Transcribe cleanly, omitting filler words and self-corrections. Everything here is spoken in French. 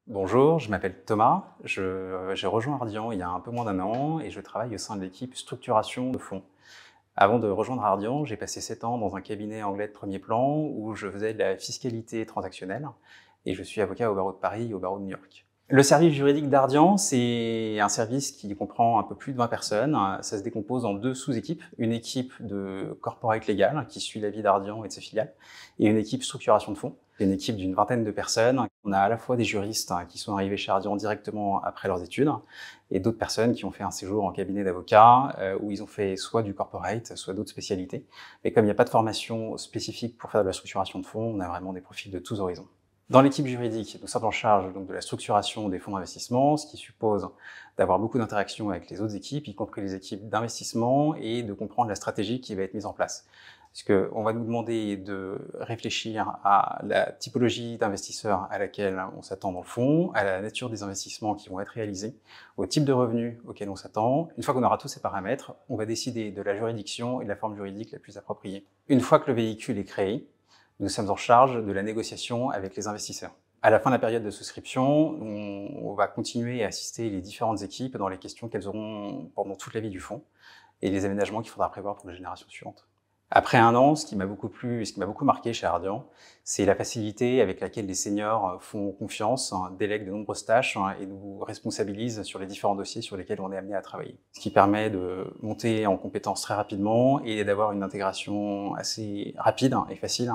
Bonjour, je m'appelle Thomas. J'ai rejoint Ardian il y a un peu moins d'un an et je travaille au sein de l'équipe structuration de fonds. Avant de rejoindre Ardian, j'ai passé 7 ans dans un cabinet anglais de premier plan où je faisais de la fiscalité transactionnelle et je suis avocat au barreau de Paris et au barreau de New York. Le service juridique d'Ardian, c'est un service qui comprend un peu plus de 20 personnes. Ça se décompose en deux sous-équipes. Une équipe de corporate legal qui suit la vie d'Ardian et de ses filiales et une équipe structuration de fonds. C'est une équipe d'une vingtaine de personnes. On a à la fois des juristes qui sont arrivés chez Ardian directement après leurs études et d'autres personnes qui ont fait un séjour en cabinet d'avocat où ils ont fait soit du corporate, soit d'autres spécialités. Mais comme il n'y a pas de formation spécifique pour faire de la structuration de fonds, on a vraiment des profils de tous horizons. Dans l'équipe juridique, nous sommes en charge donc de la structuration des fonds d'investissement, ce qui suppose d'avoir beaucoup d'interactions avec les autres équipes, y compris les équipes d'investissement, et de comprendre la stratégie qui va être mise en place. Parce qu'on va nous demander de réfléchir à la typologie d'investisseurs à laquelle on s'attend dans le fonds, à la nature des investissements qui vont être réalisés, au type de revenus auquel on s'attend. Une fois qu'on aura tous ces paramètres, on va décider de la juridiction et de la forme juridique la plus appropriée. Une fois que le véhicule est créé, nous sommes en charge de la négociation avec les investisseurs. À la fin de la période de souscription, on va continuer à assister les différentes équipes dans les questions qu'elles auront pendant toute la vie du fonds et les aménagements qu'il faudra prévoir pour les générations suivantes. Après un an, ce qui m'a beaucoup marqué chez Ardian, c'est la facilité avec laquelle les seniors font confiance, délèguent de nombreuses tâches et nous responsabilisent sur les différents dossiers sur lesquels on est amené à travailler. Ce qui permet de monter en compétences très rapidement et d'avoir une intégration assez rapide et facile